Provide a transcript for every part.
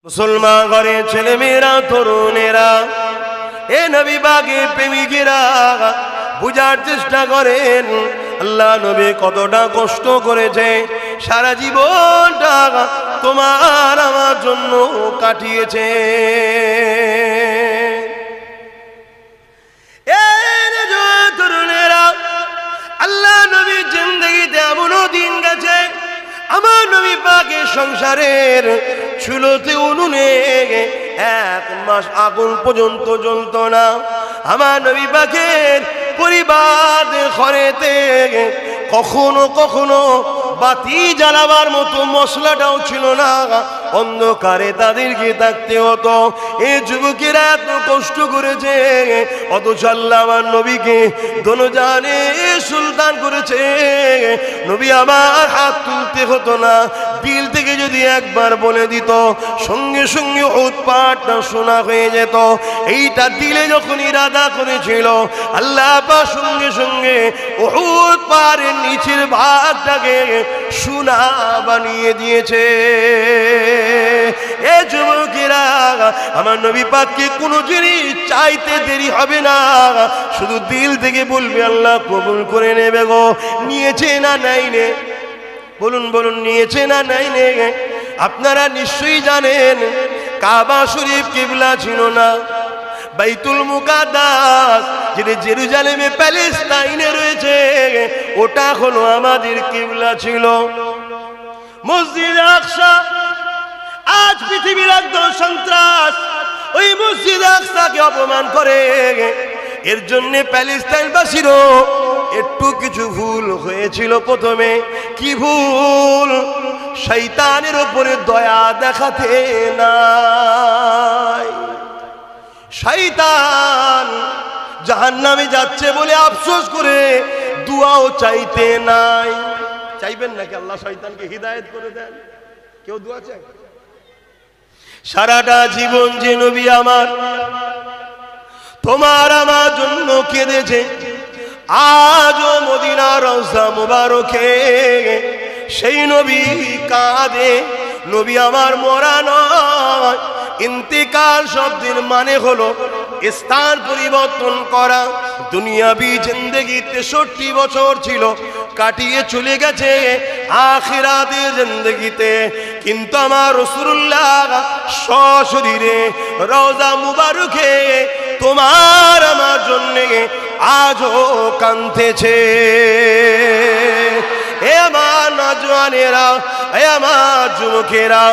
মুসলমান ঘরে ছেলে মেয়েরা তরুণেরা এ নবী পাকের প্রেমিকেরা বুঝার চেষ্টা করেন আল্লাহ নবী কতটা কষ্ট করেছে, সারা জীবনটা তোমার আমার জন্য কাটিয়েছে। তরুণেরা আল্লাহ নবীর জিন্দেগিতে এমনও দিন গেছে আমার নবী পাকের সংসারের চুলোতে উনুনে 1 মাস আগুন পর্যন্ত জ্বলতো না। আমার নবী পাকের পরিবার ঘরেতে কখনো কখনো বাতি জ্বালাবার মতো মশলাটাও ছিল না, অন্ধকারে তাদেরকে থাকতে হতো। এই যুবকেরা এত কষ্ট করেছে, অথচ আল্লাহ আমার নবীকে দোনোজানে সুলতান করেছে। নবী আমার হাত তুলতে হতো না, দিল থেকে যদি একবার বলে দিত সঙ্গে সঙ্গে উৎপাতটা শোনা হয়ে যেত। এইটা দিলে যখন ইরাদা করেছিল আল্লাহ পাক সঙ্গে সঙ্গে উহুদ পাহাড়ের নিচের ভাগটাকে সোনা বানিয়ে দিয়েছে। এ যুবকেরা আমার নবী পাককে কোনো জিনিস চাইতে দেরি হবে না, শুধু দিল থেকে বলবে আল্লাহ কবুল করে নেবে গো। নিয়েছে না নাই নে, বলুন বলুন, নিয়েছে না নাই নে? আপনারা নিশ্চয়ই জানেন কাবা শরীফ কিবলা ছিল না, বাইতুল মুকাদ্দাস যেটা জেরুজালেমে প্যালেস্টাইনে রয়েছে ওটা হলো আমাদের কিবলা ছিল। মসজিদ আকসা আজ পৃথিবীর একদম সন্ত্রাস ওই মসজিদ আকসাকে অপমান করে। এর জন্য প্যালেস্টাইনবাসীরও একটু কিছু ভুল হয়েছিল প্রথমে। কি ভুল? শয়তানের উপরে দয়া দেখাতে নাই। শয়তান জাহান্নামে যাচ্ছে বলে আফসোস করে দুয়াও চাইতে নাই। চাইবেন নাকি আল্লাহ শয়তানকে হিদায়াত করে দেন? কেউ দুয়া চায়? সারাটা জীবন যে নবী আমার তোমার আমার জন্য কেঁদেছে, আজও মদিনার রওজা মুবারকে সেই নবী কাঁদে। নবী আমার মরা নয়, ইন্তিকাল শব্দের মানে হলো স্থান পরিবর্তন করা। দুনিয়াবি জিন্দেগি 63 বছর ছিল, কাটিয়ে চলে গেছে আখিরাতের জিন্দেগিতে। কিন্তু আমার রাসূলুল্লাহ সশরীরে রওজা মুবারকে তোমার আমার জন্য আজও কাঁদতেছে। এ আমার নওজওয়ানেরা, এ আমার যুবকেরা,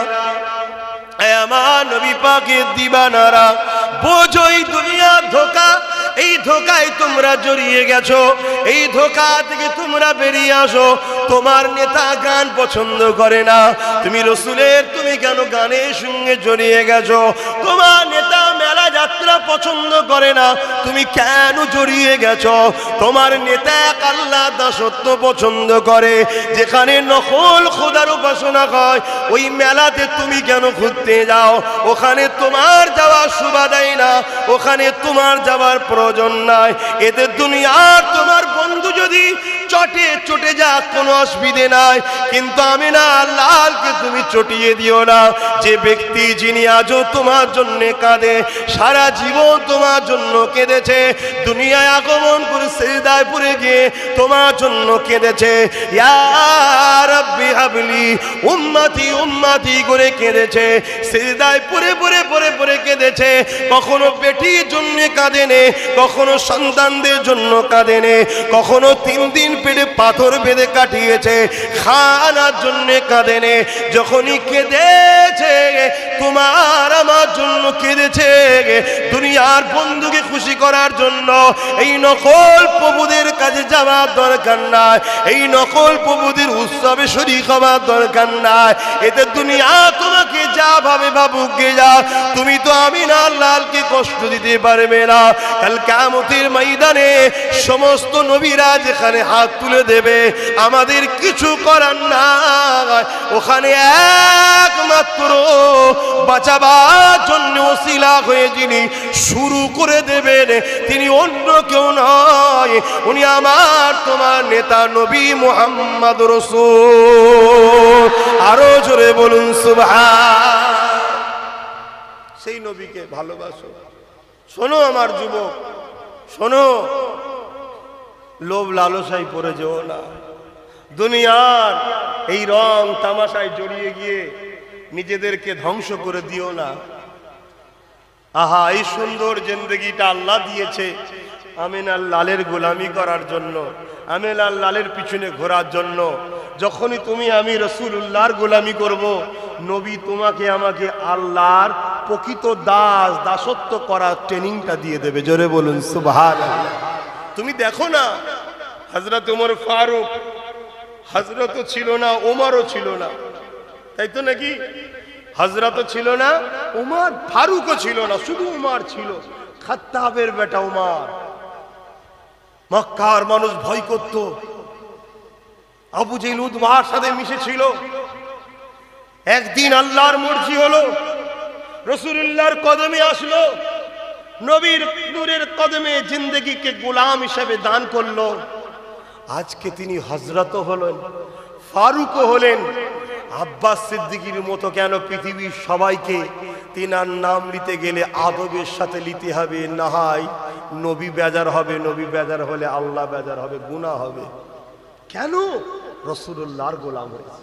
এ আমার নবী পাকের দিবানারা, বোঝোই দুনিয়ার ধোঁকা। এই ধোঁকায় তোমরা জড়িয়ে গেছো, এই ধোঁকা থেকে তোমরা বেরিয়ে আসো। তোমার নেতা গান পছন্দ করে না, তুমি রসুলের তুমি কেন গানের সঙ্গে জড়িয়ে গেছো? তোমার নেতা মেলা যাত্রা পছন্দ করে না, তুমি কেন জড়িয়ে গেছো? তোমার নেতা এক আল্লাহ দাসত্ব পছন্দ করে, যেখানে নকল খোদার উপাসনা হয় ওই মেলাতে তুমি কেন ঘুরতে যাও? ওখানে তোমার যাওয়ার শোভা দেয় না, ওখানে তোমার যাওয়ার প্রয়োজন নাই। এতে দুনিয়ার তোমার বন্ধু যদি চটে চটে যাক কোনো অসুবিধে নাই, কিন্তু আমি না লালকে তুমি চটিয়ে দিও না। যে ব্যক্তি যিনি আজও তোমার জন্য কাঁদে, সারা জীবন তোমার জন্য কেঁদেছে, দুনিয়ায় আগমন করে সিজদায় পড়ে গিয়ে তোমার জন্য কেঁদেছে, ইয়া রাব্বি হাবলি উম্মতি উম্মতি করে কেঁদেছে, সিজদায় পড়ে পড়ে পড়ে পড়ে কেঁদেছে। কখনো বেটির জন্য কাঁদেনে, কখনো সন্তানদের জন্য কাঁদেনে, কখনো 3 দিন পেটে পাথর বেঁধে কাটিয়েছে, খানার জন্য কাঁদেনে। যখনই কেঁদেছে তোমার আমার জন্য কেঁদেছে, দুনিয়ার বন্ধুকে খুশি করার জন্য। এই নকল প্রভুদের কাছে যাওয়ার দরকার নাই, এই নকল প্রভুদের উৎসবে শরীক হওয়ার দরকার নাই। এতে দুনিয়া তোমাকে যা ভাবে ভাবুক গে যা, তুমি তো আমিনা লালকে কষ্ট দিতে পারবে না। কাল কিয়ামতের ময়দানে সমস্ত নবীরা যেখানে হাত তুলে দেবে, আমাদের কিছু করার নাই। ওখানে একমাত্র বাঁচাবার জন্য ওসিলা হয়ে যিনি শুরু করে দেবেন তিনি অন্য কেউ নয়, উনি আমার তোমার নেতা নবী মুহাম্মদ রাসূল। আরো জোরে বলুন সুবহান। সেই নবীকে ভালোবাসো। শোনো আমার যুবক, শোনো, লোভ লালসায় পড়ে যেও না, দুনিয়ার এই রং তামাশায় জড়িয়ে গিয়ে নিজেদেরকে ধ্বংস করে দিও না। আহা, এই সুন্দর জিন্দেগিটা আল্লাহ দিয়েছে আমিনার লালের গোলামি করার জন্য, আমিনার লালের পিছনে ঘোরার জন্য। যখনই তুমি আমি রাসূলুল্লাহর গোলামি করব, নবী তোমাকে আমাকে আল্লাহর প্রকৃত দাসত্ব করার ট্রেনিংটা দিয়ে দেবে। জোরে বলুন সুবহানাল্লাহ। তুমি দেখো না, হযরত ওমর ফারুক, হযরতও ছিল না, ওমরও ছিল না, তাই তো নাকি? হযরতও ছিল না, ওমর ফারুকও ছিল না, শুধু ওমর ছিল, খাত্তাবের বেটা ওমর। মক্কার মানুষ ভয় করত, আবু জেহেল উতবার সাথে মিশেছিল। একদিন আল্লাহর মর্জি হলো, রাসূলুল্লাহর কদমে আসলো, নবীর নূরের কদমে জিন্দেগিকে গোলাম হিসেবে দান করলো। আজকে তিনি হযরতও হলেন, ফারুকও হলেন। আব্বাস সিদ্দিকীর মতো কেন পৃথিবীর সবাইকে তিনার নাম নিতে গেলে আদবের সাথে নিতে হবে, না হয় নবী বেজার হবে, নবী বেজার হলে আল্লাহ বেজার হবে, গুনাহ হবে। কেন? রাসূলুল্লাহর গোলাম হয়েছে।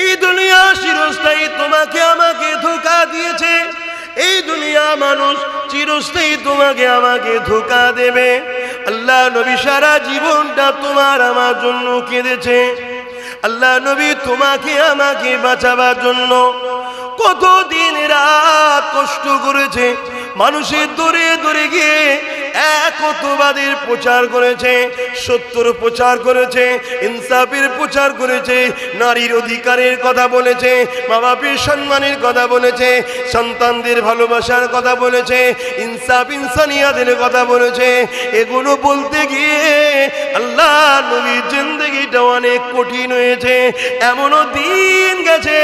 এই দুনিয়া চিরস্থায়ী তোমাকে আমাকে ধোঁকা দিয়েছে, এই দুনিয়া মানুষ চিরস্থায়ী তোমাকে আমাকে ধোঁকা দেবে। আল্লাহ নবী সারা জীবনটা তোমার আমার জন্য কেঁদেছে। আল্লাহ নবী তোমাকে আমাকে বাঁচাবার জন্য কত দিন রাত কষ্ট করেছে, মানুষের দূরে দূরে গিয়ে একত্ববাদের প্রচার করেছে, সত্যর প্রচার করেছে, ইনসাফের প্রচার করেছে, নারীর অধিকারের কথা বলেছে, মা বাপের সম্মানের কথা বলেছে, সন্তানদের ভালোবাসার কথা বলেছে, ইনসাফ ইনসানিয়াতের কথা বলেছে। এগুলো বলতে গিয়ে আল্লাহ নবীর জিন্দেগিটা অনেক কঠিন হয়েছে। এমনও দিন গেছে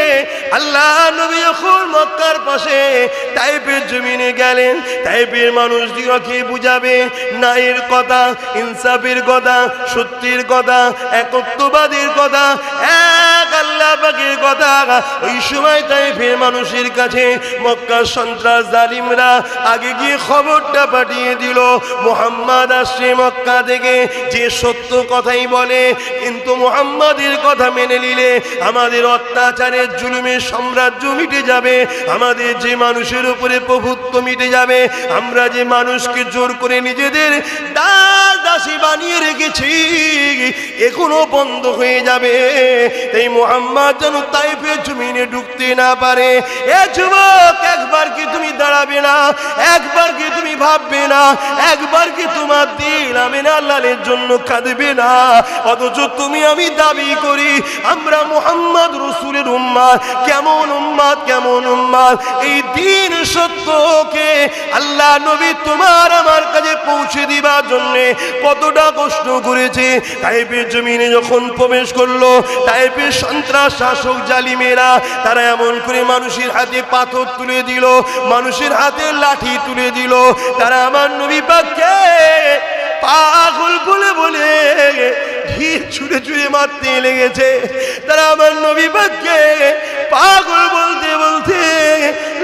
আল্লাহ নবী যখন মক্কার পাশে তাইফের জমিনে গেলেন, তাইফের মানুষদিগকে বুঝাবে ন্যায়ের কথা, ইনসাফের কথা, সত্যের কথা, একত্ববাদের কথা, এক আল্লাহ পাকের কথা। ওই সময় তাইফের মানুষের কাছে মক্কার সন্ত্রাস জালিমরা আগে গিয়ে খবরটা পাঠিয়ে দিল, মুহাম্মদ আসছে মক্কা থেকে, যে সত্য কথাই বলে, কিন্তু মুহাম্মাদের কথা মেনে নিলে আমাদের অত্যাচারের জুলুমের সাম্রাজ্য মিটে যাবে, আমাদের যে মানুষের উপরে প্রভুত্ব মিটে যাবে, আমরা যে মানুষকে জোর করে নিজেদের দাস দাসী বানিয়ে রেখেছি এখনো বন্ধ হয়ে যাবে। তাই মুহাম্মদ যেন তাইফের জমিনে ঢুকতে না পারে। এ যুবক, একবার কি তুমি দাঁড়াবে না? একবার কি তুমি ভাববে না? একবার কি তোমার দিল আমিনার লালের জন্য কাঁদবে না? অথচ তুমি আমি দাবি করি আমরা মুহাম্মদ রাসূলের উম্মত। কেমন উম্মত, কেমন উম্মত! এই দিন সত্যকে আল্লাহ নবী তোমার আমার কাছে পৌঁছে দিবার জন্য কতটা কষ্ট করেছে। তাইফের জমিনে যখন প্রবেশ করলো, তাইফের সন্ত্রাস শাসক জালিমেরা তারা এমন করে মানুষের হাতে পাথর তুলে দিল, মানুষের হাতে লাঠি তুলে দিল। তারা আমার নবী পাককে পাগল বলে বলে ঢিল ছুঁড়ে ছুঁড়ে মারতে লেগেছে। তারা আমার নবী পাককে পাগল বলতে বলতে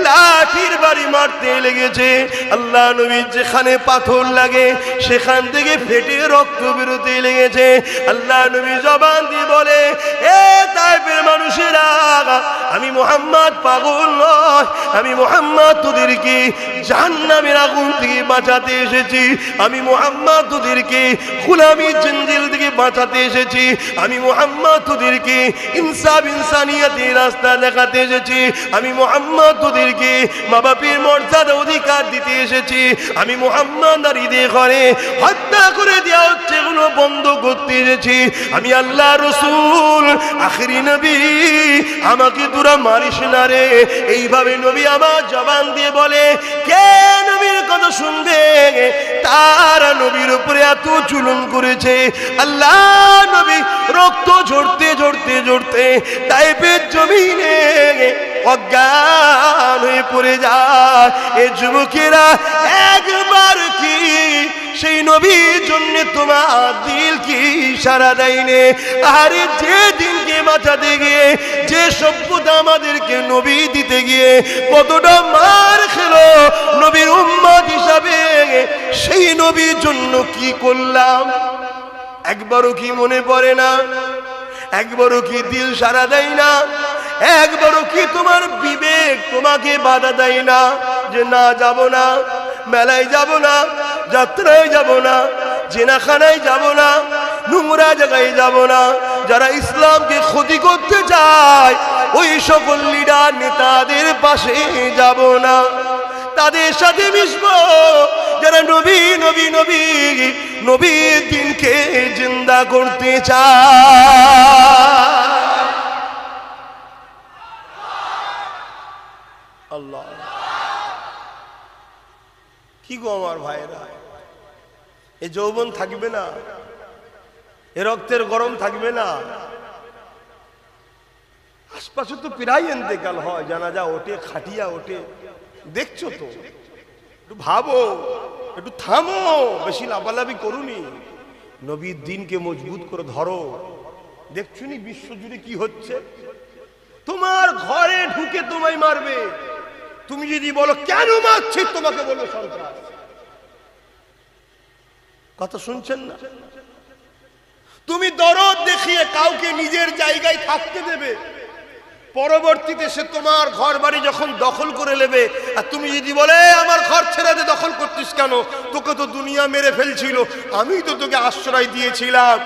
লাঠির বাড়ি মারতে লেগেছে। আল্লাহ নবীর যেখানে পাথর লাগে সেখান থেকে ফেটে রক্ত বেরোতে লেগেছে। আল্লাহ নবী জবান দিয়ে বলে, এ তাইফের মানুষেরা, আমি মুহাম্মদ পাগল নয়, আমি মুহাম্মদ তোদেরকে জাহান্নামের আগুন থেকে বাঁচাতে এসেছি, আমি মুহাম্মদ তোদেরকে গোলামির জঞ্জিল থেকে বাঁচাতে এসেছি, আমি মুহাম্মদ তোদেরকে ইনসাফ ইনসানিয়াতের রাস্তা দেখাতে এসেছি, আমি মুহাম্মদ তোদেরকে মা বাপের মর্যাদা অধিকার দিতে এসেছি, আমি মুহাম্মদ নারীদের ঘরে হত্যা করে দেওয়া হচ্ছে এগুলো বন্ধ করতে এসেছি, আমি আল্লাহ রসুল আখিরি নবী, আমাকে তোরা মারিস না রে। এইভাবে নবী আমার জবান দিয়ে বলে, কে নবীর কথা শুনবে? তারা নবীর উপরে এত জুলুম করেছে। আল্লাহ নবী রক্ত ঝরতে ঝরতে ঝরতে তাইফের জমিনে অজ্ঞান হয়ে পড়ে যায়। এ যুবকেরা একবার কি সেই নবীর জন্য তোমার দিল কি সারা দেয়নি? আরে যে দিনকে বাঁচাতে গিয়ে, যে সভ্যতা আমাদেরকে নবী দিতে গিয়ে কতটা মার খেলো নবীর উম্মত হিসাবে, সেই নবীর জন্য কি করলাম একবারও কি মনে পড়ে না? একবারও কি দিল সারা দেয় না? একবারও কি তোমার বিবেক তোমাকে বাধা দেয় না যে না যাব না, মেলায় যাব না, যাত্রায় যাব না, জেনাখানায় যাব না, নোংরা জায়গায় যাব না, যারা ইসলামকে ক্ষতি করতে চায় ওই সকল লিডার নেতাদের পাশে যাব না, তাদের সাথে মিশবো যারা নবী নবী নবী নবীর দিনকে জিন্দা করতে চায়। আল্লাহ কি গো আমার ভাইরা, এ যৌবন থাকবে না? এ রক্তের গরম থাকবে না? আশপাশে তো প্রায় ইন্তেকাল হয়, জানাজা ওঠে, খাটিয়া ওঠে, দেখছো তো। একটু ভাবো, একটু থামো, বেশি লাফালাফি করুনি, নবীর দিনকে মজবুত করে ধরো। দেখছো নি বিশ্ব জুড়ে কি হচ্ছে? তোমার ঘরে ঢুকে তোমায় মারবে, তুমি যদি বলো কেন মারছে, তোমাকে বলবে সন্ত্রাস। কথা শুনছেন না? তুমি দরদ দেখিয়ে কাউকে নিজের জায়গায় থাকতে দেবে, পরবর্তীতে সে তোমার ঘর বাড়ি যখন দখল করে নেবে, আর তুমি যদি বলে আমার ঘর ছেড়ে দে, দখল করতিস কেন, তোকে তো দুনিয়া মেরে ফেলছিল, আমি তো তোকে আশ্রয় দিয়েছিলাম,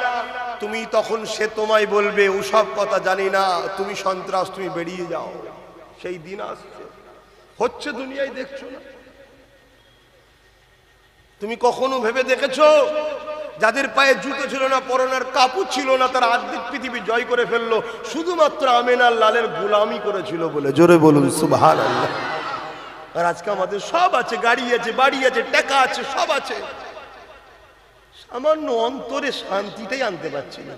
তুমি তখন সে তোমায় বলবে ওসব কথা জানি না, তুমি সন্ত্রাস, তুমি বেরিয়ে যাও। সেই দিন আসছে, হচ্ছে দুনিয়ায়, দেখছো না? তুমি কখনো ভেবে দেখেছো যাদের পায়ে জুতো ছিল না, পরনের কাপড় ছিল না, তারা অর্ধেক পৃথিবী জয় করে ফেললো শুধুমাত্র আমেনার লালের গোলামি করেছিল বলে? জোরে বলুন সুবহানাল্লাহ। আর আজকে আমাদের সব আছে, গাড়ি আছে, বাড়ি আছে, টাকা আছে, সব আছে, সামান্য অন্তরে শান্তিটাই আনতে পারছি না।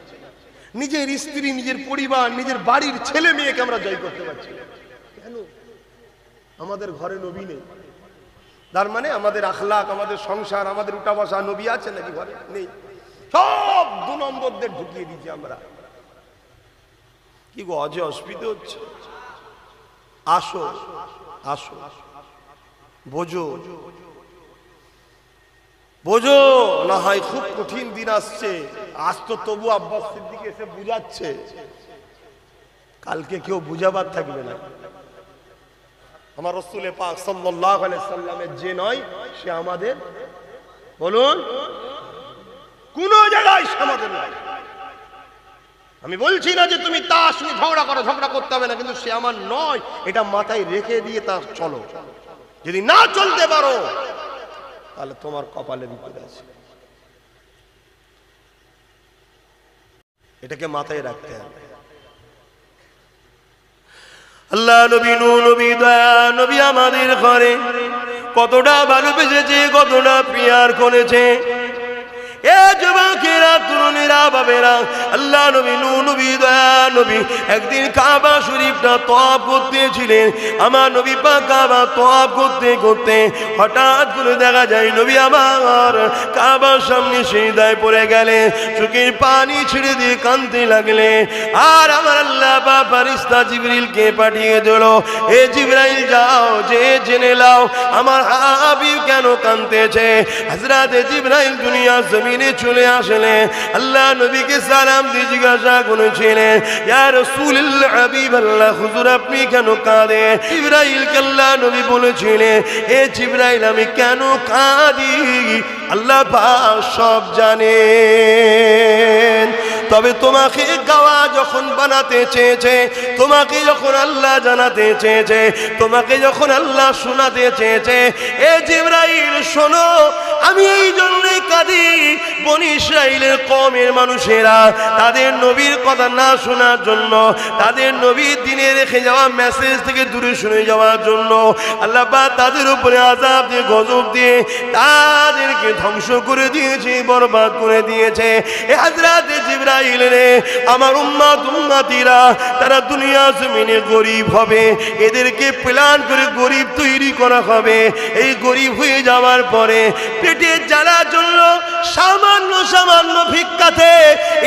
নিজের স্ত্রী, নিজের পরিবার, নিজের বাড়ির ছেলে মেয়েকে আমরা জয় করতে পারছি না। কেন? আমাদের ঘরে নবী নেই। তার মানে আমাদের আখলাক, আমাদের সংসার, আমাদের উঠা বসা, নবী আছে নাকি ঘরে? নেই। সব দু নম্বরদের ঢুকিয়ে দিচ্ছি আমরা। কি গো, অজে অসুবিধে হচ্ছে? আসো আসো, বোঝো বোঝো, না হয় খুব কঠিন দিন আসছে। আজ তো তবু আব্বাস সিদ্দিক এসে বুঝাচ্ছে, কালকে কেউ বুঝাবার থাকবে না। আমার রাসূল পাক সাল্লাল্লাহু আলাইহি সাল্লামের যে নয় সে আমাদের, বলুন, কোন জায়গায় সমাধান নাই। আমি বলছি না যে তুমি তার সঙ্গে ঝগড়া করো, ঝগড়া করতে হবে না, কিন্তু সে আমার নয় এটা মাথায় রেখে দিয়ে তার চলো। যদি না চলতে পারো তাহলে তোমার কপালে বিপদ আছে, এটাকে মাথায় রাখতে হবে। আল্লাহ নবী, নূর নবী, দয়া নবী আমাদের ঘরে কতটা ভালোবেসেছে, কতটা প্রিয়ার করেছে। এ যুবকেরা, তরুণেরা, বাবেরা, আল্লাহ নবী, নূর নবী, দয়া নবী একদিন কাবা শরীফটা তওয়াফ করতেছিলেন। আমার নবী পাক কাবা তওয়াফ করতে করতে হঠাৎ করে দেখা যায় নবী আমার কাবার সামনে সিজদায় পড়ে গেলেন, চোখের পানি ছেড়ে দিয়ে কাঁদতে লাগলেন। আর আমার আল্লাহ পাক ফেরেশতা জিবরিলকে পাঠিয়ে দিল, এ জিবরাইল যাও, যে জেনে নাও আমার হাবিব কেন কাঁদতেছে। হযরত জিবরাইল দুনিয়া জমিনে চলে আসলেন, আল্লাহ নবীকে সালাম দিয়ে জিজ্ঞাসা করেছিলেন, ইয়া রাসূলুল্লাহ, হাবিবাল্লাহ, হুজুর আপনি কেন কাঁদেন? জিবরাইলকে আল্লাহ নবী বলেছিলেন, এ জিবরাইল আমি কেন কাঁদি আল্লাহ পাক সব জানেন। তবে তোমাকে গাওয়া যখন বানাতে চেয়েছে, তোমাকে যখন আল্লাহ জানাতে চেয়েছে, তোমাকে যখন আল্লাহ শোনাতে চেয়েছে, এ জিবরাইল শোনো, আমি এই জন্যই কাঁদি, বনি ইসরাইলের কওমের মানুষেরা তাদের নবীর কথা না শোনার জন্য, তাদের নবীর দিনে রেখে যাওয়া মেসেজ থেকে দূরে সরে যাওয়ার জন্য আল্লাহ পাক তাদের উপরে আযাব দিয়ে, গজব দিয়ে তাদেরকে ধ্বংস করে দিয়েছে, বরবাদ করে দিয়েছে। এ হযরত জিবরাইল চাইলে আমার উম্মতিরা তারা দুনিয়া জমিনে গরিব হবে, এদেরকে প্ল্যান করে গরিব তৈরি করা হবে। এই গরিব হয়ে যাওয়ার পরে পেটে জ্বালার জন্য সামান্য সামান্য ভিক্ষাতে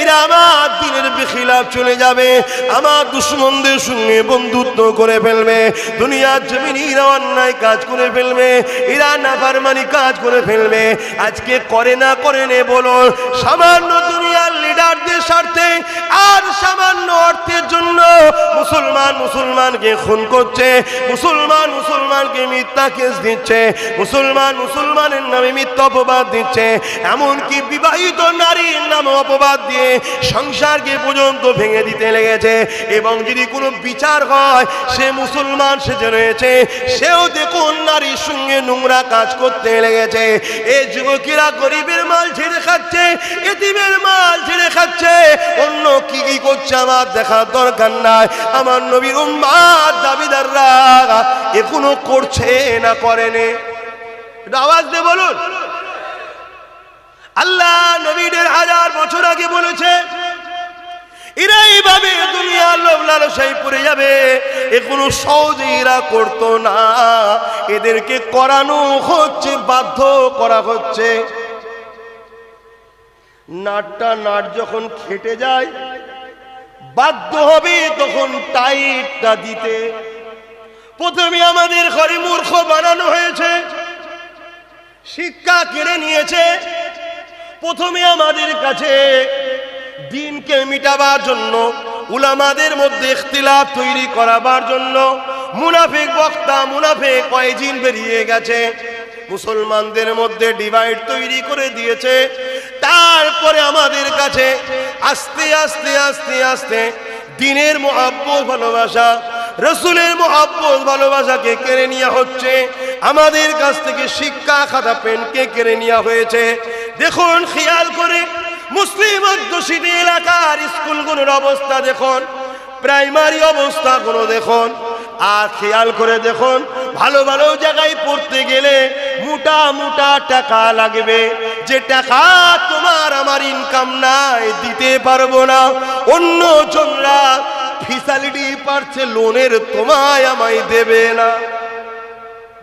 এরা আমার দিনের বেখিলাফ চলে যাবে, আমার দুশমনদের সঙ্গে বন্ধুত্ব করে ফেলবে, দুনিয়ার জমিনে এরা অন্যায় কাজ করে ফেলবে, এরা নাফরমানি কাজ করে ফেলবে। আজকে করে না করে নে বলো, সামান্য দুনিয়ার লিডারদের স্বার্থে আর সামান্য অর্থের জন্য মুসলমানকে খুন করছে, মুসলমানকে মিথ্যা কেস দিচ্ছে, মুসলমানের নামে মিথ্যা অপবাদ দিচ্ছে, এমনকি বিবাহিত নারীর নামে অপবাদ দিয়ে সংসারকে পর্যন্ত ভেঙে দিতে লেগেছে। এবং যদি কোনো বিচার হয় সে মুসলমান সেজে রয়েছে, সেও দেখুন নারীর সঙ্গে নোংরা কাজ করতে লেগেছে। এই যুবকেরা গরিবের মাল ছেড়ে খাচ্ছে, এতিমের মাল ছেড়ে খাচ্ছে, অন্য কি কি করছে আমার দেখার দরকার নাই। আমার নবীর উম্মাত দাবিদাররা এখনো করছে না করেনি? আওয়াজ দিয়ে বলুন। আল্লাহ নবীদের 1000 বছর আগে বলেছে এরা এইভাবে দুনিয়ার লোভ লালসায় পড়ে যাবে, এগুলো সহজে এরা করতো না, এদেরকে করানো হচ্ছে, বাধ্য করা হচ্ছে। নাট যখন খেটে যায় বাধ্য হবে তখন টাইটটা দিতে। প্রথমে আমাদের ঘরে মূর্খ বানানো হয়েছে, শিক্ষা কেড়ে নিয়েছে। প্রথমে আমাদের কাছে দিনকে মিটাবার জন্য, উলামাদের মধ্যে ইখতিলাফ তৈরি করাবার জন্য মুনাফিক বক্তা, মুনাফিক কয়েকদিন বেরিয়ে গেছে, মুসলমানদের মধ্যে ডিভাইড তৈরি করে দিয়েছে। তারপরে আমাদের কাছে আস্তে আস্তে আস্তে আস্তে দিনের মুহাব্বত ভালোবাসা, রসুলের মুহাব্বত ভালোবাসাকে কেড়ে নেওয়া হচ্ছে, আমাদের কাছ থেকে শিক্ষা খাতা পেনকে কেড়ে নেওয়া হয়েছে। দেখুন খেয়াল করে মুসলিম অধ্যুষিত এলাকার স্কুলগুলোর অবস্থা দেখুন, প্রাইমারি অবস্থাগুলো দেখুন, আর খেয়াল করে দেখুন ভালো ভালো জায়গায় পড়তে গেলে মোটা মোটা টাকা লাগবে, যে টাকা তোমার আমার ইনকাম নাই, দিতে পারবো না। অন্য জনরা ফ্যাসিলিটি পাচ্ছে লোনের, তোমায় আমায় দেবে না।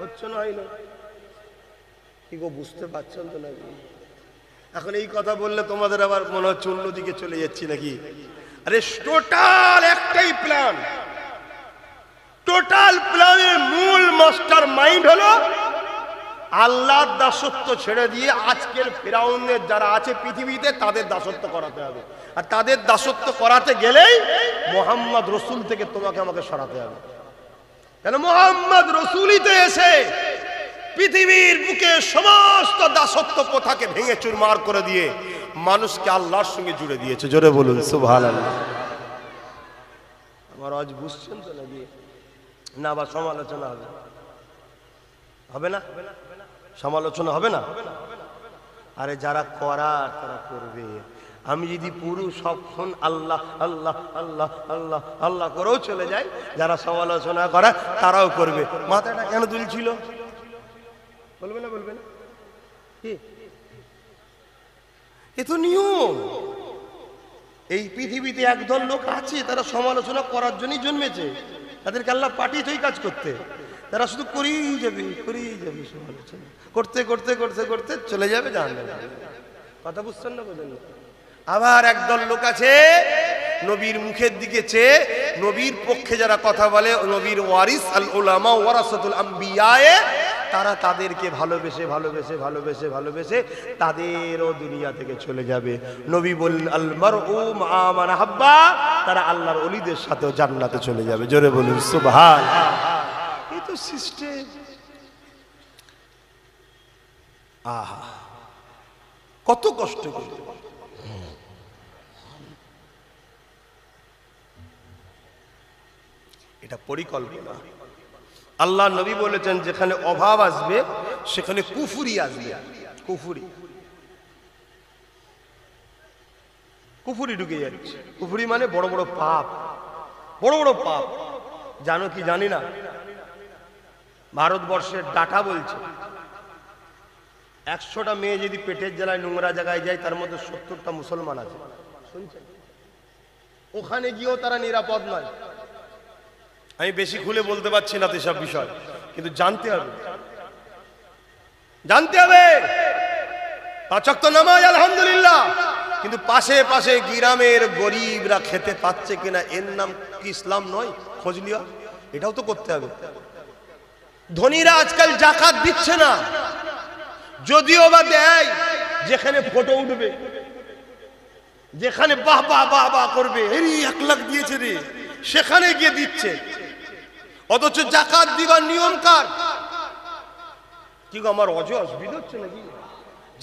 হচ্ছে না কি গো, বুঝতে পারছেন তো নাকি? এখন এই কথা বললে তোমাদের আবার মনে হচ্ছে অন্যদিকে চলে যাচ্ছি নাকি? আরে টোটাল একটাই প্ল্যান, টোটাল প্ল্যানের মূল মাস্টার মাইন্ড হলো আল্লাহর দাসত্ব ছেড়ে দিয়ে আজকের ফিরাউনের যারা আছে পৃথিবীতে তাদের দাসত্ব করাতে হবে। আর তাদের দাসত্ব করাতে গেলেই মোহাম্মদ রসুল থেকে তোমাকে আমাকে সরাতে হবে। কেন? মোহাম্মদ রসুলই তো এসে পৃথিবীর বুকে সমস্ত দাসত্ব প্রথাকে ভেঙে চুরমার করে দিয়ে মানুষকে আল্লাহর সঙ্গে জুড়ে দিয়েছে। জোরে বলুন সুবহানাল্লাহ। আমার আজ বুঝছেন তো নাকি? না আবার সমালোচনা হবে? হবে না? সমালোচনা হবে না? আরে যারা করার তারা করবে। আমি যদি পুরো সবক্ষণ আল্লাহ আল্লাহ আল্লাহ আল্লাহ আল্লাহ করেও চলে যাই, যারা সমালোচনা করা তারাও করবে। মাথাটা কেন দুলছিল? বলবে না? বলবে না? কি এ তো নিয়ম। এই পৃথিবীতে একদল লোক আছে তারা সমালোচনা করার জন্যই জন্মেছে, তাদেরকে আল্লাহ পাঠিয়েছে এই কাজ করতে। তারা শুধু করেই যাবে সমালোচনা করতে করতে করতে করতে চলে যাবে জাহান্নামে। কথা বুঝছেন না? বোঝেন না? আবার একদল লোক আছে নবীর মুখের দিকে চেয়ে নবীর পক্ষে যারা কথা বলে, নবীর ওয়ারিস আল উলামা ওয়ারাসাতুল আম্বিয়া, তারা তাদেরকে ভালোবেসে ভালোবেসে ভালোবেসে ভালোবেসে তাদেরও দুনিয়া থেকে চলে যাবে। নবী বললেন আল মারউ মা মান হাব্বা, তারা আল্লাহর ওলিদের সাথেও জান্নাতে চলে যাবে। জোরে বলুন সুবহানাল্লাহ। এই তো সিস্টেম। আহা কত কষ্ট করে এটা পরিকল্পনা। আল্লাহ নবী বলেছেন যেখানে অভাব আসবে সেখানে কুফরি আসবে। কুফরি ঢুকে যাচ্ছে। কুফরি মানে বড় বড় পাপ, বড় বড় পাপ। জানো কি জানি না, ভারতবর্ষের ডাটা বলছে 100টা মেয়ে যদি পেটের জ্বালায় নোংরা জায়গায় যায় তার মধ্যে 70টা মুসলমান আছে। শুনছেন? ওখানে গিয়েও তারা নিরাপদ নয়। আমি বেশি খুলে বলতে পারছি না এসব বিষয়, কিন্তু জানতে হবে, জানতে হবে। 5 ওয়াক্ত নামাজ আলহামদুলিল্লাহ, কিন্তু পাশে পাশে গ্রামের গরিবরা খেতে পাচ্ছে কিনা এর নাম কি ইসলাম নয়? খোঁজ লিয়া, এটাও তো করতে হবে। ধনীরা আজকাল জাকাত দিচ্ছে না, যদিও বা দেয় যেখানে ফটো উঠবে, যেখানে বাহ বাহ বাহ বাহ করবে, এই 1 লাখ দিয়েছে রে, সেখানে গিয়ে দিচ্ছে। অথচ জাকাত দিবার নিয়ম কার? কি গো, আমার অসুবিধা হচ্ছে নাকি?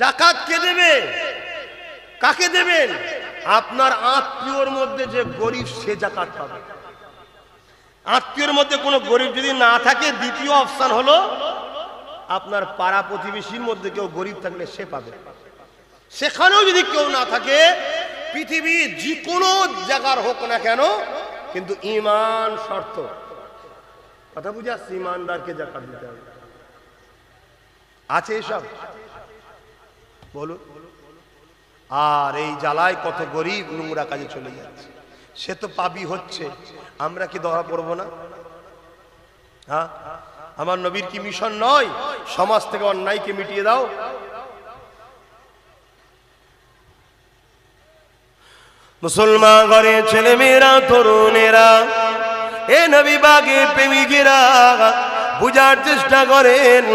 জাকাত কে দেবে? কাকে দেবেন? আপনার আত্মীয়র মধ্যে যে গরিব সে জাকাত পাবে। আত্মীয়র মধ্যে কোনো গরিব যদি না থাকে, দ্বিতীয় অপশন হলো আপনার পাড়া প্রতিবেশীর মধ্যে কেউ গরিব থাকলে সে পাবে। সেখানেও যদি কেউ না থাকে, পৃথিবীর যে কোনো জায়গার হোক না কেন, কিন্তু ঈমান শর্ত। কথা বুঝে আসছে? ঈমানদারকে জাকাত দিতে হবে। আছে এসব? বলুন। আর এই জ্বালায় কত গরিব নোংরা কাজে চলে যাচ্ছে, সে তো পাপী হচ্ছে, আমরা কি ধরা পড়বো না? হ্যাঁ, আমার নবীর কি মিশন নয় সমাজ থেকে অন্যায়কে মিটিয়ে দাও? মুসলমান ঘরে ছেলে মেয়েরা, তরুণেরা, এ নবী বাগে প্রেমিকেরা বুঝার চেষ্টা করেন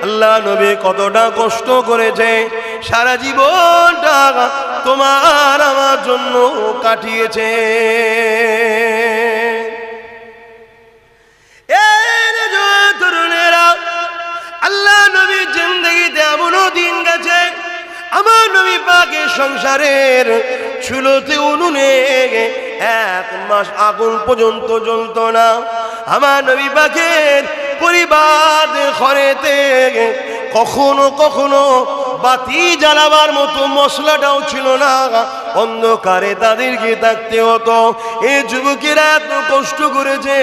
আল্লাহ নবী কতটা কষ্ট করেছে, সারা জীবনটা তোমার আমার জন্য কাটিয়েছে। তরুণেরা, আল্লাহ নবীর জিন্দেগিতে এমনও দিন গেছে, আমার নবী পাকের সংসারের চুলোতে উনুনে 1 মাস আগুন পর্যন্ত জ্বলত না। আমার নবী পাকের পরিবার ঘরেতে কখনো কখনো বাতি জ্বালাবার মতো মশলাটাও ছিল না, অন্ধকারে তাদেরকে থাকতে হতো। এই যুবকেরা এত কষ্ট করেছে,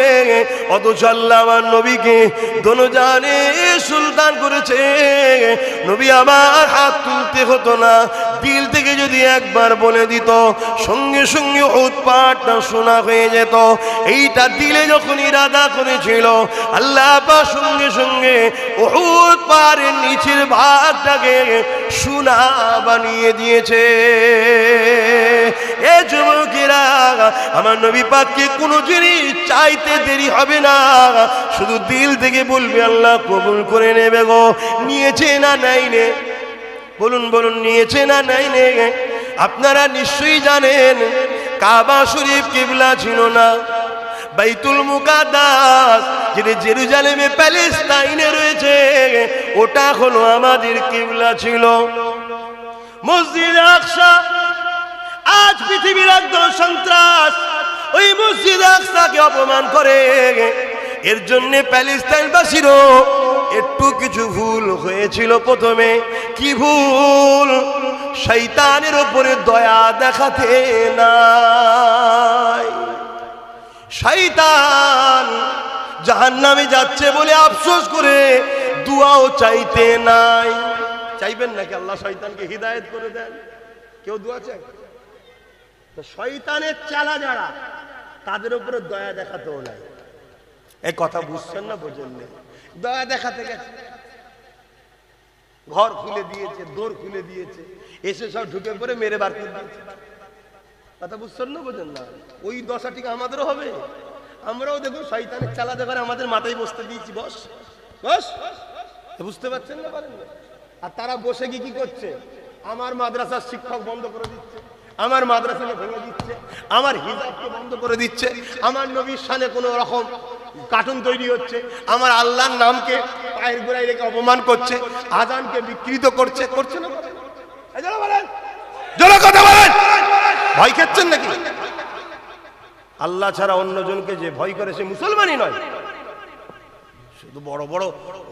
অথচ আল্লাহ আমার নবীকে দোনোজানে সুলতান করেছে। নবী আমার হাত তুলতে হতো না, দিল থেকে যদি একবার বলে দিত, সঙ্গে সঙ্গে উহুদ পাহাড়টা শোনা হয়ে যেত। এইটা দিলে যখন ইরাদা করেছিল, আল্লাহ পাক সঙ্গে সঙ্গে উহুদ পাহাড়ের নিচের ভাগটাকে সোনা বানিয়ে দিয়েছে। এ যুবকেরা, আমার নবী পাককে কোনো জিনিস চাইতে দেরি হবে না, শুধু দিল থেকে বলবে আল্লাহ কবুল করে নেবে গো। নিয়েছে না নাই নে? বলুন বলুন, নিয়েছে না নাই নে? আপনারা নিশ্চয়ই জানেন কাবা শরীফ কিবলা ছিল না, বাইতুল মুকাদ্দাস যেটা জেরুজালেমে প্যালেস্তাইনে রয়েছে, ওটা হলো আমাদের কিবলা ছিল। মসজিদ আকসা আজ পৃথিবীর একদল সন্ত্রাস ওই মসজিদ আকসাকে অপমান করে। এর জন্য প্যালেস্তাইনবাসীরও একটু কিছু ভুল হয়েছিল প্রথমে। কি ভুল? শয়তানের উপরে দয়া দেখাতে নাই। শয়তান জাহান্নামে যাচ্ছে বলে আফসোস করে দুয়াও চাইতে নাই। চাইবেন নাকি আল্লাহ শয়তানকে হিদায়েত করে দেন? কেউ দোয়া চায়? তো শয়তানের চালা যারা, তাদের উপরে দয়া দেখাতেও নাই। এই কথা বুঝছেন না? বোঝেন না? দয়া দেখাতে গেছে, ঘর খুলে দিয়েছে, দোর খুলে দিয়েছে, এসে সব ঢুকে পড়ে মেরে বার করে দিয়েছে। কথা বুঝছেন না? বোঝেন না? ওই দশা ঠিক আমাদেরও হবে। আমরাও দেখো শয়তানের চালা দেখার আমাদের মাথায় বসতে দিয়েছি, বস বস। বুঝতে পারছেন না? পারেন না? আর তারা বসে গিয়ে কি করছে? আমার মাদ্রাসার শিক্ষক বন্ধ করে দিচ্ছে, আমার মাদ্রাসাকে ভেঙে দিচ্ছে, আমার হিজাবকে বন্ধ করে দিচ্ছে, আমার নবীর শানে কোনো রকম কার্টুন তৈরি হচ্ছে, আমার আল্লাহর নামকে পায়ের গোড়ায় রেখে অপমান করছে, আজানকে বিকৃত করছে। করছে না? বলেন, জোরে কথা বলেন। ভয় খাচ্ছেন নাকি? আল্লাহ ছাড়া অন্যজনকে যে ভয় করে সে মুসলমানই নয়। শুধু বড় বড়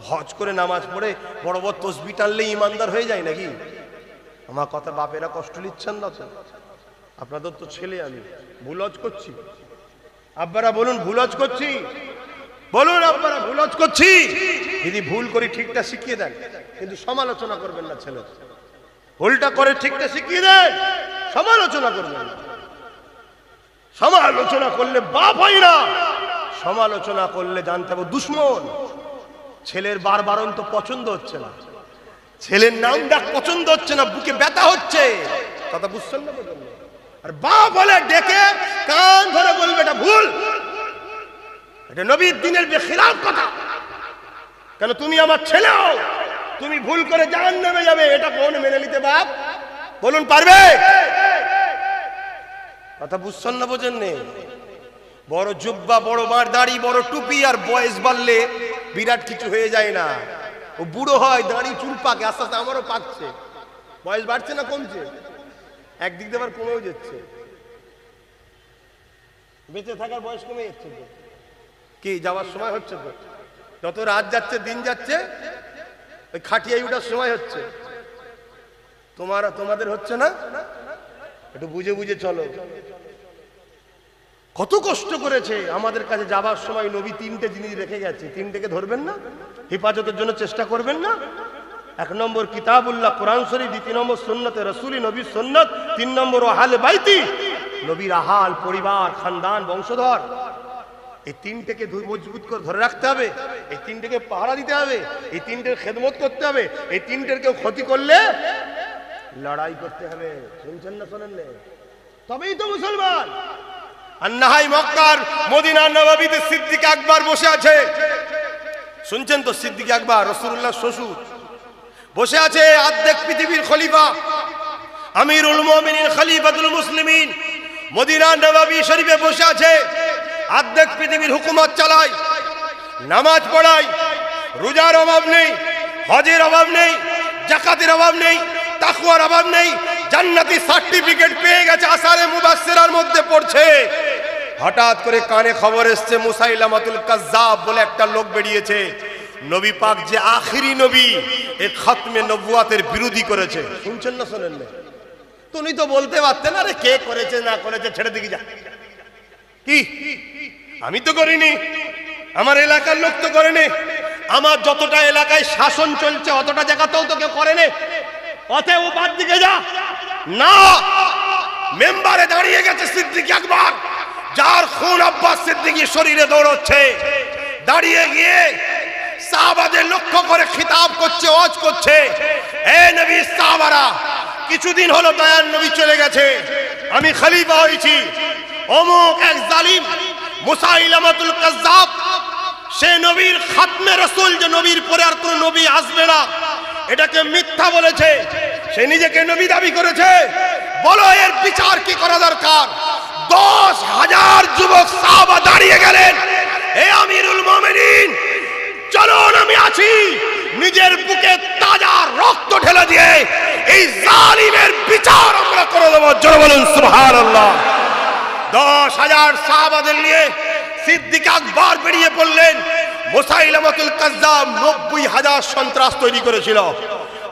হজ করে নামাজ পড়ে বড় বড় তসবিহ টানলে ইমানদার হয়ে যায় নাকি? আমার কথা বাপেরা কষ্ট নিচ্ছেন না তো? আপনাদের তো ছেলে, আমি ভুল হজ করছি? আব্বারা বলুন ভুল হজ করছি? বলুন আব্বারা ভুল হজ করছি? যদি ভুল করি ঠিকটা শিখিয়ে দেন, কিন্তু সমালোচনা করবেন না। ছেলে ভুলটা করে ঠিকটা শিখিয়ে দেন, সমালোচনা করবেন না। সমালোচনা করলে বাপ হয় না, সমালোচনা করলে জানতে হবে দুশ্মন। ছেলের বারবারন্ত পছন্দ হচ্ছে না, ছেলের নাম ডাক পছন্দ হচ্ছে না, বুকে ব্যথা হচ্ছে, কথা বুঝছেন না? আর বাপ বলে ডেকে কান ধরে বলবে এটা ভুল, এটা নবীর দিনের বেখিলাফ কথা। কেন তুমি আমার ছেলে হও, তুমি ভুল করে জাহান্নামে যাবে, এটা কোন মেনে নিতে বাপ? বলুন পারবে? কথা বুঝছেন না? বোঝেন নে? বড় জুব্বা, বড় মার দাড়ি, বড় টুপি আর বয়স বাড়লে বিরাট কিছু হয়ে যায় না। ও বুড়ো হয়, দাড়ি চুল পাকে, আস্তে আস্তে আমারও পাকছে। বয়স বাড়ছে না কমছে? একদিক দিয়ে আবার কমেও যাচ্ছে। বেঁচে থাকার বয়স কমে যাচ্ছে তো, কি যাওয়ার সময় হচ্ছে তো। যত রাত যাচ্ছে দিন যাচ্ছে, ওই খাটিয়াই উঠার সময় হচ্ছে। তোমাদের হচ্ছে না? একটু বুঝে বুঝে চলো। কত কষ্ট করেছে আমাদের কাছে যাবার সময় নবী তিনটে জিনিস রেখে গেছে, তিনটেকে ধরবেন না? হেফাজতের জন্য চেষ্টা করবেন না? 1 নম্বর কিতাবুল্লাহ কোরআন শরীফ, 2 নম্বর সুন্নতে রাসূলি নবীর সুন্নাত, 3 নম্বর আহলে বাইতি নবীর আহাল পরিবার খানদান বংশধর। এই তিনটেকে মজবুত করে ধরে রাখতে হবে, এই তিনটেকে পাহারা দিতে হবে, এই তিনটের খেদমত করতে হবে। এই তিনটের কেউ ক্ষতি করলে লড়াই করতে হবে। শুনছেন না? শোনেন না? তবেই তো মুসলমান। আর না হয় মক্কার মদিনার নববীতে সিদ্দিক আকবর বসে আছে, শুনছেন তো? সিদ্দিক আকবর রাসূলুল্লাহর শ্বশুর বসে আছে, অর্ধেক পৃথিবীর খলিফা, আমিরুল মুমিনিন, খলিফাতুল মুসলিমিন, মদিনার নববী শরীফে বসে আছে, অর্ধেক পৃথিবীর হুকুমত চালায়, নামাজ পড়ায়, রোজার অভাব নেই, হজের অভাব নেই, যাকাতের অভাব নেই, তাকওয়ার অভাব নেই, জান্নাতি সার্টিফিকেট পেয়ে গেছে, আসারে মুবাশশিরার মধ্যে পড়ছে। হঠাৎ করে কানে খবর এসছে মুসাইলামাতুল কাজ্জাব বলে একটা লোক বেরিয়েছে, নবী পাক যে আখিরি নবী, এই খতমে নবুয়াতের বিরোধী করেছে। শুনছেন না? শোনেন না? তুমি তো বলতে পারতেন, আরে কে করেছে না করেছে ছেড়ে দিকে যা। কি আমি তো করিনি, আমার এলাকার লোক তো করেনি, আমার যতটা এলাকায় শাসন চলছে অতটা জায়গাতেও তো কেউ করেনি, অতএব বাদ দিকে যা। না, মেম্বারে দাঁড়িয়ে গেছে সিদ্দিক আকবর, যার খুন আব্বাস সিদ্দিকীর শরীরে দৌড়চ্ছে, দাঁড়িয়ে গিয়ে সাহাবাদের লক্ষ্য করে খিতাব করছে, ওয়াজ করছে, এ নবী সাহাবারা, কিছুদিন হলো দয়ার নবী চলে গেছে, আমি খলিফা হয়েছি, অমুক এক জালিম মুসাইলামাতুল কাজ্জাব, সে নবীর খাতমে রাসূল, যে নবীর পরে আর কোন নবী আসবে না, এটাকে মিথ্যা বলেছে, সে নিজেকে নবী দাবি করেছে। বলো এর বিচার কি করা দরকার? 10,000 যুবক সাহাবা দাঁড়িয়ে গেলেন, হে আমিরুল মুমিনিন, চলুন আমি আছি, নিজের বুকে তাজা রক্ত ঢেলে দিয়ে এই জালিমের বিচার আমরা করে দেব। জোরে বলুন সুবহানাল্লাহ। 10,000 সাহাবাদের নিয়ে সিদ্দিক আকবর বেরিয়ে পড়লেন। মুসাইলামাতুল কাজ্জাব 90,000 সন্ত্রাস তৈরি করেছিল,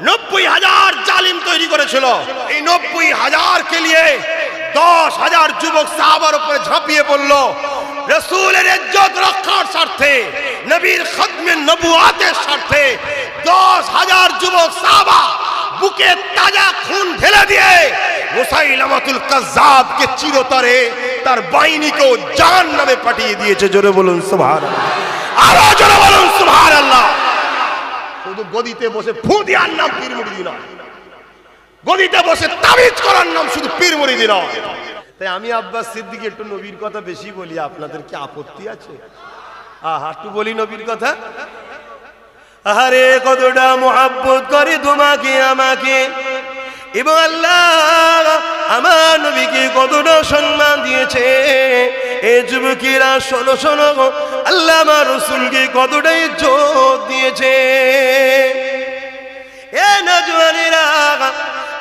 90,000 জালিম তৈরি করেছিল। এই 90,000 কে নিয়ে 10,000 যুবক সাহাবার উপরে ঝাঁপিয়ে পড়ল। রাসূলের ইজ্জত রক্ষার স্বার্থে, নবীর খতমে নবুয়াতের স্বার্থে 10,000 যুবক সাহাবা বুকে তাজা খুন ঢেলে দিয়ে মুসাইলামাতুল কাজ্জাবকে চিরতরে তার বাহিনীকেও জাহান্নামে পাঠিয়ে দিয়েছে। জোরে বলুন সুবহানাল্লাহ, আরো জোরে বলুন সুবহানাল্লাহ। শুধু গদিতে বসে ফু দেওয়ার নাম পীর মুরিদি নয়, গদিতে বসে তাবিজ করার নাম শুধু পীর মুরিদি নয়। তাই আমি আব্বাস সিদ্দিক একটু নবীর কথা বেশি বলি, আপনাদের কি আপত্তি আছে? একটু বলি নবীর কথা। আরে কতটা মুহাব্বত করে তোমাকে আমাকে, এবং আল্লাহ আমার নবীকে কতটা সম্মান দিয়েছে। এই যুবকেরা শোনো শোনো, আল্লাহ আমার রাসূলকে কতটা ইজ্জত দিয়েছে। এ নওজওয়ানেরা,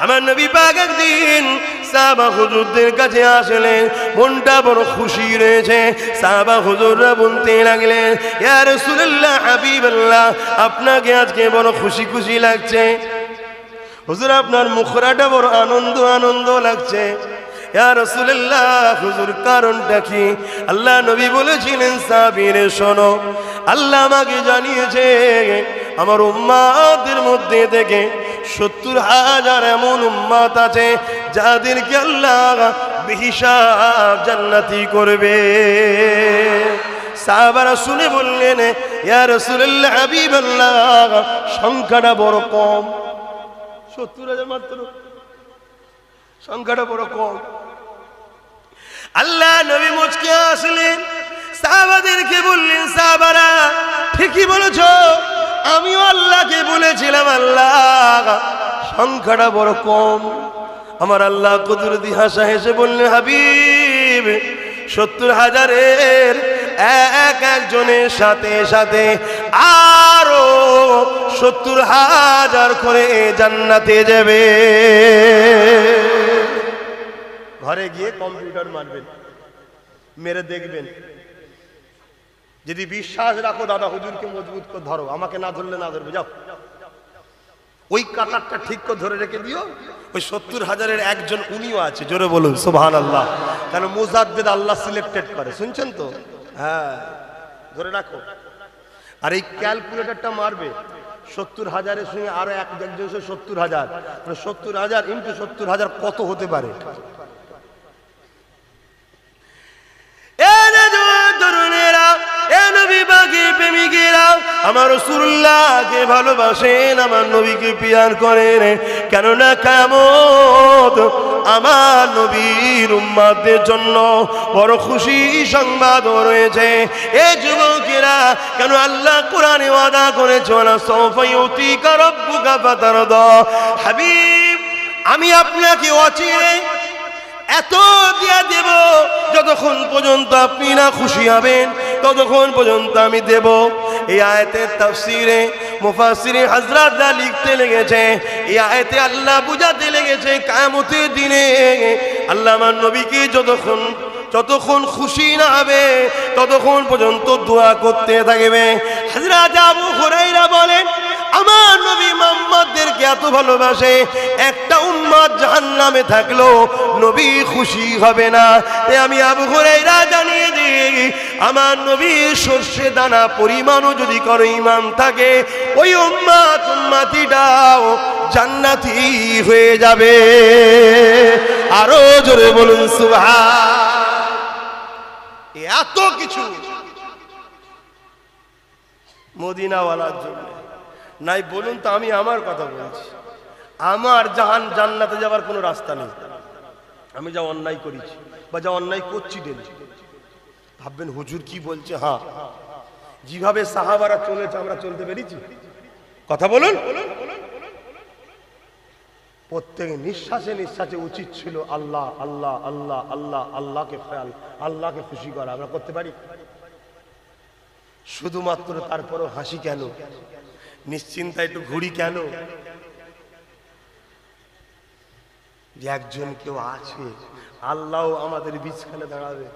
আমার নবী পাক একদিন সাহাবা হুজুরদের কাছে আসলেন, মনটা বড় খুশি রয়েছে। সাহাবা হুজুররা বলতে লাগলেন, ইয়া রাসূলুল্লাহ, হাবিবাল্লাহ, আপনাকে আজকে বড় খুশি খুশি লাগছে। হুজুর আপনার মুখরাটা বড় আনন্দ আনন্দ লাগছে। ইয়া রাসূলুল্লাহ, হুজুর কারণটা কি? আল্লাহ নবী বলেছিলেন, সাহাবীরা শোনো, আল্লাহ আমাকে জানিয়েছে আমার উম্মতের মধ্যে থেকে 70,000 এমন উম্মত আছে যাদেরকে আল্লাহ বেহিসাব জান্নাতি করবে। সাহাবারা শুনে বললেন, ইয়া রাসূলুল্লাহ, হাবিবাল্লাহ, সংখ্যাটা বড় কম, 70,000 মাত্র, সংখ্যাটা বড় কম। আল্লাহ নবী মুচকি আসলেন, সাহাবাদেরকে বললেন, সাহাবারা ঠিকই বলেছো, আমিও আল্লাহকে বলেছিলাম, আল্লাহ সংখ্যাটা বড় কম। আমার আল্লাহ কুদরতি হাসা হেসে বললেন, হাবিব, 70,000-এর একজনের সাথে সাথে আরো 70,000 করে জান্নাতে যাবে। ঘরে গিয়ে কম্পিউটার মারবেন, মেরে দেখবেন। যদি বিশ্বাস রাখো, দাদা হুজুরকে মজবুত করে ধরো, আমাকে না ধরলে না ধরবে, যাও ওই কাটারটা ঠিক করে ধরে রেখে দিও। ওই 70,000-এর একজন উনিও আছে, জোরে বলুন সুবহানাল্লাহ। কেন মুজাদ্দিদ আল্লাহ সিলেক্টেড করে, শুনছেন তো? হ্যাঁ, ধরে রাখো। আর এই ক্যালকুলেটরটা মারবে, 70,000-এর সঙ্গে আরো একজন 70,000, 70,000 ইন্টু 70,000 কত হতে পারে? আমার রাসূলুল্লাহকে ভালোবাসেন, আমার নবীকে প্যার করেন, কেননা কিয়ামত আমার নবীর উম্মতদের জন্য বড় খুশি সংবাদ রয়েছে। এ যুবকেরা, কেন আল্লাহ কোরআনে ওয়াদা করেছে, ওয়ালা সাওফা ইউতিকা রাব্বুকা ফাতারদা। হাবিব, আমি আপনাকে অচিরে এত দিয়া দেব, যতক্ষণ পর্যন্ত আপনি না খুশি হবেন ততক্ষণ পর্যন্ত আমি দেব। এই আয়াতের তাফসীরে মুফাসসিরিন হযরতরা লিখতে লেগেছে, এই আয়াতে আল্লাহ বুঝাতে লেগেছে, কিয়ামতের দিনে আল্লাহ আমার নবীকে যতক্ষণ খুশি না হবে ততক্ষণ পর্যন্ত দোয়া করতে থাকবে। হযরত আবু হুরায়রা বলেন, আমার নবী মুহাম্মদদেরকে এত ভালোবাসে, একটা উম্মত জাহান্নামে থাকলো নবী খুশি হবে না। তাই আমি আবু হুরায়রা জানিয়ে দিই, আমার নবীর সর্ষে দানা পরিমাণও যদি কারো ঈমান থাকে, ওই উম্মতিটাও জান্নাতি হয়ে যাবে। আরো জোরে বলুন সুবহান। এত কিছু মদিনাওয়ালার জন্য নাই বলুন তো? আমি আমার কথা বলছি, আমার জান্নাতে যাওয়ার কোনো রাস্তা নেই। আমি যা অন্যায় করেছি বা যা অন্যায় করছি ডেলি, ভাববেন হুজুর কি বলছে। হ্যাঁ, যেভাবে সাহাবারা চলেছে আমরা চলতে পেরেছি? কথা বলুন। প্রত্যেক নিঃশ্বাসে নিঃশ্বাসে উচিত ছিল আল্লাহ আল্লাহ আল্লাহ আল্লাহ, আল্লাহকে খেয়াল, আল্লাহকে খুশি করা। আমরা করতে পারি? শুধুমাত্র তারপরও হাসি কেন, নিশ্চিন্তা একটু ঘুরি কেন? যে একজন কেউ আছে, আল্লাহ আমাদের বিছখানে দাঁড়াবে,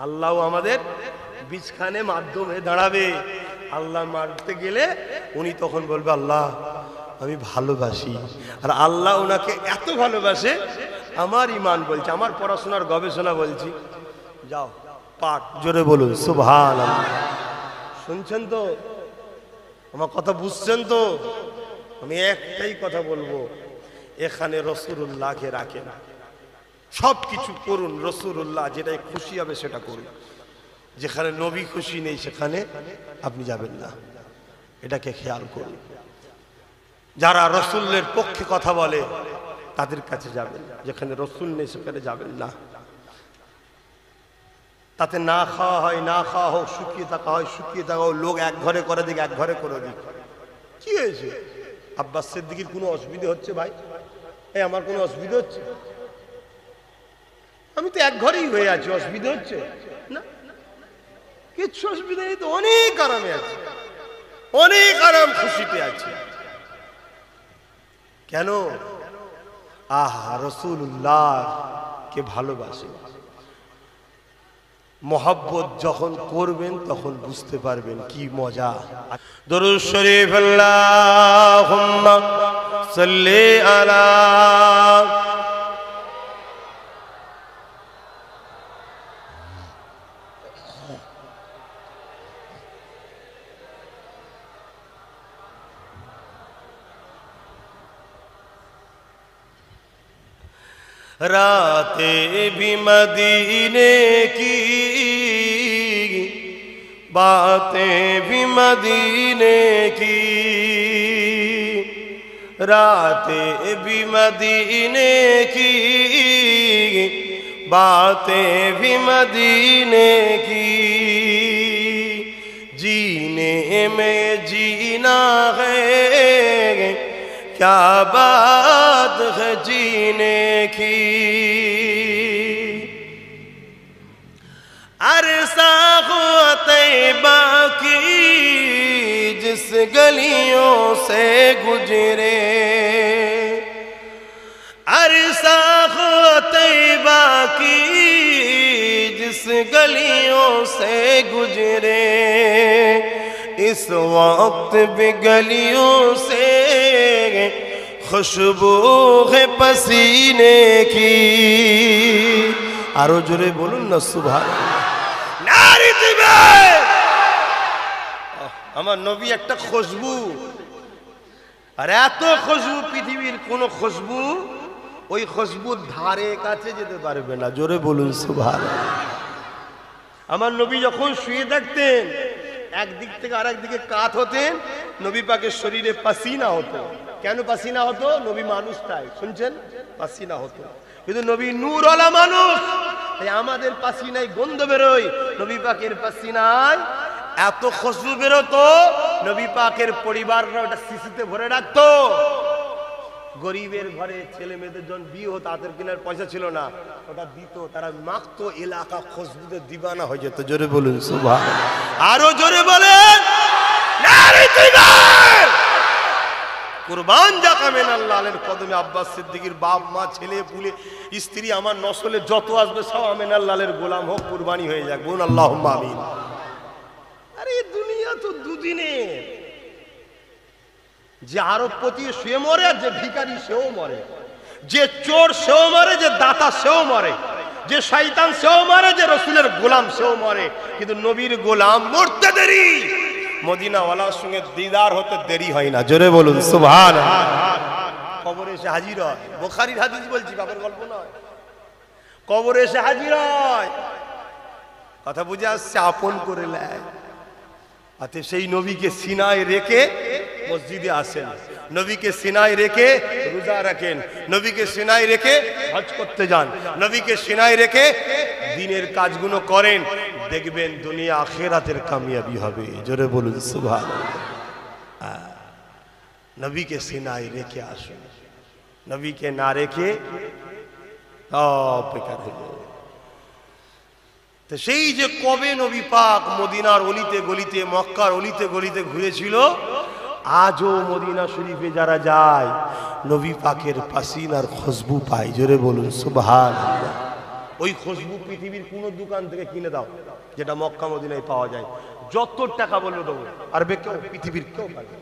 আল্লাহ আমাদের বিছখানে মাধ্যমে দাঁড়াবে। আল্লাহ মারতে গেলে উনি তখন বলবে, আল্লাহ আমি ভালোবাসি। আর আল্লাহ ওনাকে এত ভালোবাসে, আমার ঈমান বলছে, আমার পড়াশোনার গবেষণা বলছি, যাও পাঠ, জোরে বলুন সুবহানাল্লাহ। শুনছেন তো? আমার কথা বুঝছেন তো? আমি একটাই কথা বলবো, এখানে রাসূলুল্লাহকে রাখেন, সব কিছু করুন, রাসূলুল্লাহ যেটাই খুশি হবে সেটা করুন। যেখানে নবী খুশি নেই সেখানে আপনি যাবেন না, এটাকে খেয়াল করুন। যারা রাসূলের পক্ষে কথা বলে তাদের কাছে যাবেন, যেখানে রাসূল নেই সেখানে যাবেন না। তাতে না খাওয়া হয়, না খাওয়া হোক, শুকিয়ে থাকা হয়, শুকিয়ে থাকা হোক, লোক এক ঘরে করে দিক, এক ঘরে করে দিক। কি হয়েছে? আব্বাস সিদ্দিকীর কোনো অসুবিধা হচ্ছে ভাই? এই আমার কোনো অসুবিধা হচ্ছে? আমি তো এক ঘরেই হয়ে আছি, অসুবিধা হচ্ছে না? কিচ্ছু অসুবিধা নেই তো, অনেক আরামে আছি, অনেক আরাম খুশিতে আছি। কেন? আহা, রাসূলুল্লাহ কে ভালোবাসে। মহব্বত যখন করবেন তখন বুঝতে পারবেন কি মজা। দরুদ শরীফ, আল্লাহুম্মা সাল্লি আলা रातें भी मदीने की, बातें भी मदीने की, रातें भी मदीने की, बातें भी मदीने की, जीने में जीना है, क्या बात है जीने की। अरसा हुआ तैबा की जिस गलियों से गुजरे, अरसा हुआ तैबा की जिस गलियों से गुजरे, इस वक्त भी गलियों से खुशबू है पसीने की। आरो जोरे बोलूं ना सुभान नारी दिबे। আমার নবী একটা খুশবু, আর এত খুশবু পৃথিবীর কোন খুশবু ওই খুশবুর ধারে কাছে যেতে পারবে না। জোরে বলুন সুবহানাল্লাহ। আমার নবী যখন শুয়ে থাকতেন একদিক থেকে আরেক দিকে কাত হতেন, নবী পাকের শরীরে পাসিনা হতো। কেন পাসিনা হতো? নবী মানুষ তাই, শুনছেন, পাসিনা হতো। কিন্তু নবী নূরওয়ালা মানুষ, তাই আমাদের পাসিনায় গন্ধ বেরোয়, নবী পাকের পাসিনায় এত খুশবু বেরোতো। নবী পাকের পরিবাররা ওটা শিশিতে ভরে রাখতো। গরিবের ঘরে ছেলে মেয়েদের যখন বিয়ে হতো, তাদের কেনার পয়সা ছিল না, ওটা দিত, তারা মাখতো, এলাকা খুশবুতে দিবানা হয়ে যেত। জোরে বলুন সুবহানাল্লাহ। আরো জোরে বলেন নারে তাকবীর। কুরবান জাকা মিনাল্লাহ আলের কদমে আব্বাস সিদ্দিকীর বাপ মা ছেলে পুলে স্ত্রী আমার নসলে যত আসবে সব আমিনাল্লাহ আলের গোলাম হোক, কুরবানি হয়ে যাক। বলুন আল্লাহুম্মা আমিন। আরে দুনিয়া তো দুদিনের, যে আরবপতি সেও মরে, আর যে ভিখারি সেও মরে, যে চোর সেও মরে, যে দাতা সেও মরে, যে শয়তান সেও মরে, যে রাসূলের গোলাম সেও মরে। কিন্তু নবীর গোলাম মরতে দেরি, মদিনাওয়ালার সঙ্গে দিদার হতে দেরি হয় না। জোরে বলুন সুবহানাল্লাহ। কবরে এসে হাজির হয়, বুখারীর হাদিস বলছি, বাবার গল্প নয়। কবরে এসে হাজির হয়, কথা বুঝে আসছে, আপন করে নেয়। আতে সেই নবীকে সিনায় রেখে মসজিদে আসেন, নবীকে সিনায় রেখে রোজা রাখেন, নবীকে সিনায় রেখে হজ করতে যান, নবীকে সিনায় রেখে দিনের কাজগুলো করেন। দেখবেন দুনিয়া আখিরাতের কামিয়াবি হবে। জোরে বলুন সুবহানাল্লাহ। নবীকে সিনায় রেখে আসুন, নবীকে না রেখে সব বেকার হয়ে যাবে। তো সেই যে কবে নবী পাক মদিনার অলিতে গলিতে, মক্কার অলিতে গলিতে ঘুরেছিল, আজও মদিনা শরীফে যারা যায় নবী পাকের পাসিনার খুশবু পায়। জোরে বলুন সুবহানাল্লাহ। ওই খুশবু পৃথিবীর কোন দোকান থেকে কিনে দাও যেটা মক্কা মদিনায় পাওয়া যায়, যত টাকা বলবে দেবো, আর কেউ পৃথিবীর কেউ পাবে।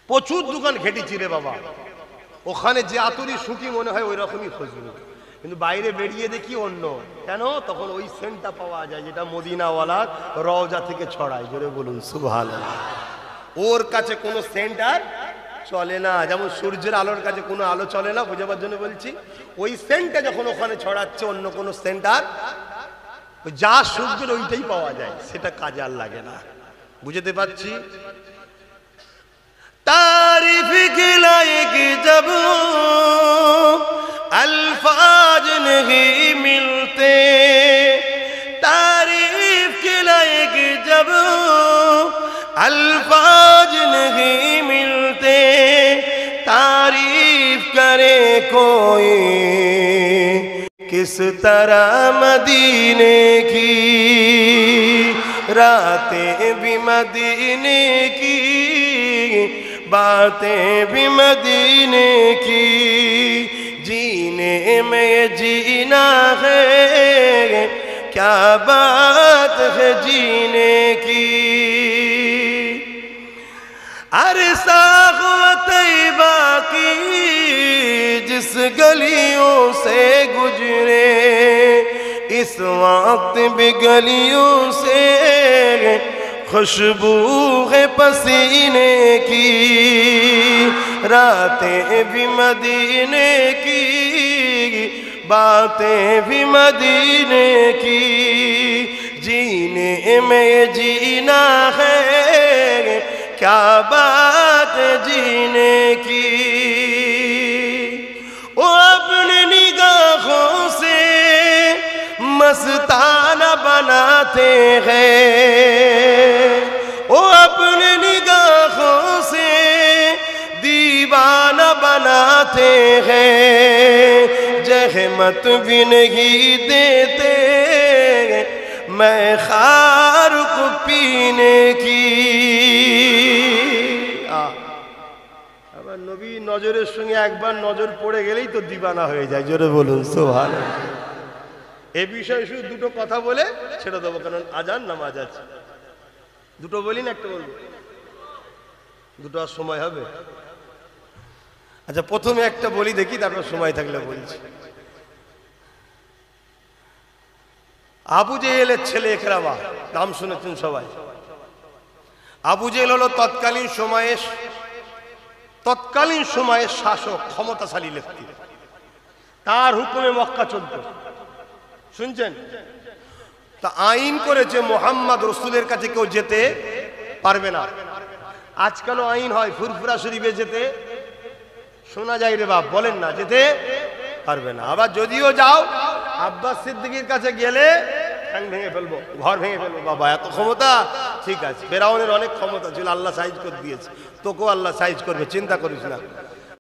প্রচুর দোকান ঘেটেছি রে বাবা, ওখানে যে আতরি সুখী মনে হয় ওই রকমই খুশবু, কিন্তু বাইরে বেরিয়ে দেখি অন্য। কেন? তখন ওই সেন্টটা পাওয়া যায় যেটা মদিনাওয়ালার রওজা থেকে ছড়ায়। জোরে বলুন সুবহানাল্লাহ। ওর কাছে কোনো সেন্ট আর চলে না, যেমন সূর্যের আলোর কাছে কোনো আলো চলে না, বোঝাবার জন্য বলছি। ওই সেন্টটা যখন ওখানে ছড়াচ্ছে, অন্য কোনো সেন্ট আর যা সূর্যের ওইটাই পাওয়া যায়, সেটা কাজে আর লাগে না। বুঝতে পারছি? तारीफ के लायक जब अल्फाज नहीं मिलते, तारीफ के लायक जब अल्फाज नहीं मिलते, तारीफ करे कोई किस तरह मदीने की, रातें भी मदीने की, बातें भी मदीने की, जीने में जीना है, क्या बात है जीने की। अरसा हुआ तैबा की जिस गलियों से गुजरे, इस वक्त भी गलियों से खुशबू है पसीने की, रातें भी मदीने की, बातें भी मदीने की, जीने में जीना है क्या बात जीने की। वो अपने निगाहों से मस्ताना बनाते हैं, वो अपने निगाहों से दीवाना बनाते हैं, जहमत भी नहीं देते मैं खार को पीने की। আবার নবী নজরের সঙ্গে একবার নজর পড়ে গেলেই তো দিবানা হয়ে যায়। জোরে বলুন সুবহানাল্লাহ। এই বিষয়ে শুধু দুটো কথা বলে ছেড়ে দেবো, কারণ আজান নামাজ আছে। দুটো বলি না একটা বলবো? দুটো আর সময় হবে? আচ্ছা প্রথমে একটা বলি দেখি, তারপর সময় থাকলে বলছি। আবু জেহেলের ছেলে ইকরামা, নাম শুনেছেন সবাই। আবু জেহেল হলো তৎকালীন সময়ে শাসক, ক্ষমতাশালী ব্যক্তি। তার হুকুমে মক্কা চলত, শুনছেন? তা আইন করেছে মোহাম্মদ রসুলের কাছে কেউ যেতে পারবে না। আজকালও আইন হয় ফুরফুরা শরীফে যেতে শোনা যায় রে বাপ, বলেন না, যেতে পারবে না। আবার যদিও যাও আব্বাস সিদ্দিকীর কাছে গেলে ঠ্যাং ভেঙে ফেলবো, ঘর ভেঙে ফেলবো। বাবা এত ক্ষমতা? ঠিক আছে, ফেরাউনের অনেক ক্ষমতা ছিল, আল্লাহ সাইজ করে দিয়েছে, তোকেও আল্লাহ সাইজ করবে, চিন্তা করিস না।